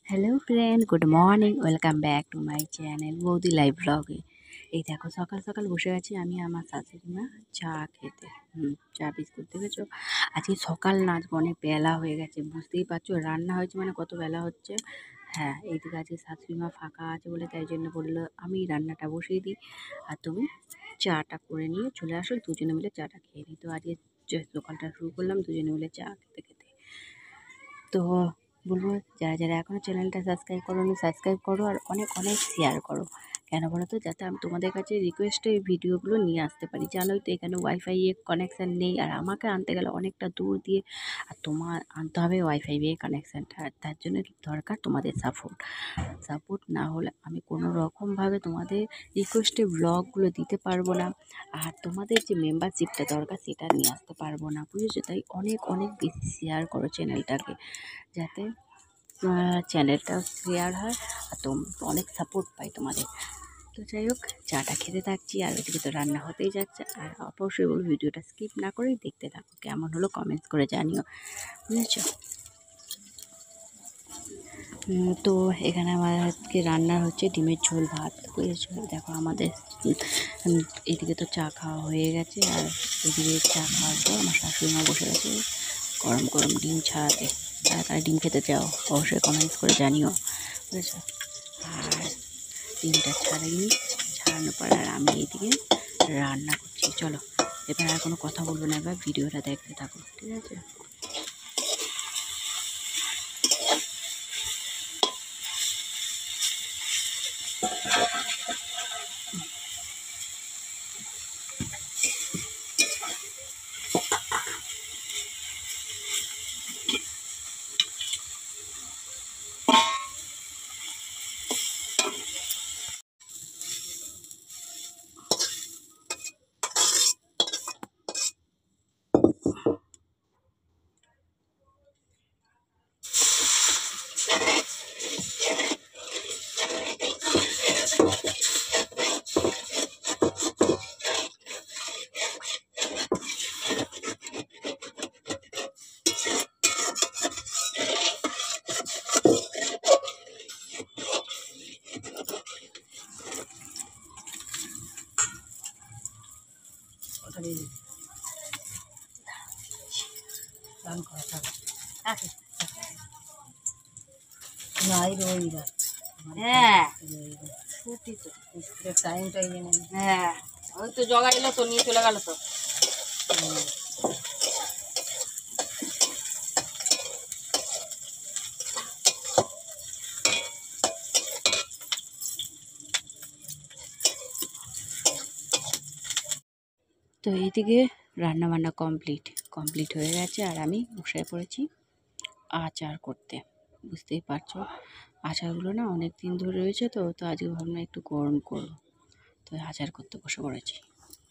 Hello friend, good morning. Welcome back to my channel বৌদি live ব্লগে। এই দেখো সকাল সকাল বসে আছি আমি আমার শাশুড়ি মা চা খেতে। চা বিস্কুট দেখেছো? আজকে সকাল না, আজকে অনেক বেলা হয়ে গেছে, বুঝতেই পারছো। রান্না হয়েছে মানে কত বেলা হচ্ছে। হ্যাঁ, এইদিকে আজকে শাশুড়ি মা ফাঁকা আছে বলে তাই জন্য বললো আমি রান্নাটা বসিয়ে দিই আর তুমি চাটা করে নিয়ে চলে আসো, দুজনে মিলে চাটা খেয়ে নিই। তো আজকে সকালটা শুরু করলাম দুজনে মিলে চা খেতে খেতে। তো বলবো যারা যারা এখনও চ্যানেলটা সাবস্ক্রাইব করোনি সাবস্ক্রাইব করো আর অনেক অনেক শেয়ার করো। কেন বলো তো? যাতে আমি তোমাদের কাছে রিকোয়েস্টে এই ভিডিওগুলো নিয়ে আসতে পারি। জানোই তো এখানে ওয়াইফাই এর কানেকশান নেই, আর আমাকে আনতে গেলে অনেকটা দূর দিয়ে, আর তোমার আনতে হবে ওয়াইফাই এর কানেকশানটা। আর তার জন্য দরকার তোমাদের সাপোর্ট। সাপোর্ট না হলে আমি কোনো রকমভাবে তোমাদের রিকোয়েস্টে ব্লগগুলো দিতে পারবো না, আর তোমাদের যে মেম্বারশিপটা দরকার সেটা নিয়ে আসতে পারবো না, বুঝেছো? তাই অনেক অনেক বেশি শেয়ার করো চ্যানেলটাকে, যাতে চ্যানেলটা শেয়ার হয় আর অনেক সাপোর্ট পাই তোমাদের। তো যাই হোক, চাটা খেতে থাকছি আর ওইদিকে তো রান্না হতেই যাচ্ছে। আর অবশ্যই বলবো ভিডিওটা স্কিপ না করেই দেখতে থাকো, কেমন হলো কমেন্টস করে জানিও, বুঝেছো? তো এখানে আমার আজকে রান্নার হচ্ছে ডিমের ঝোল ভাত, বুঝেছো? দেখো আমাদের এদিকে তো চা খাওয়া হয়ে গেছে, আর এদিকে চা খাওয়ার পর আমার শাশুড়ি মা বসে গেছে গরম গরম ডিম ছাড়াতে। তাড়াতাড়ি ডিম খেতে চাও অবশ্যই কমেন্টস করে জানিও, বুঝেছো? আর ডিমটা ছাড়ানোর পর আর আমি এইদিকে রান্না করছি। চলো এবার আর কোনো কথা বলবো না, এবার ভিডিওটা দেখতে থাকো, ঠিক আছে? হ্যাঁ ছুটি তো, টাইমটাই হ্যাঁ ওই তো জগা এলো তো, নিয়ে চলে গেল তো। তো এইদিকে রান্নাবান্না কমপ্লিট হয়ে গেছে, আর আমি বসে পড়েছি আচার করতে। বুঝতেই পারছো, আচারগুলো না অনেক দিন ধরে রয়েছে, তো তো আজকে ভাবলাম একটু গরম করবো, তো আচার করতে বসে পড়েছি।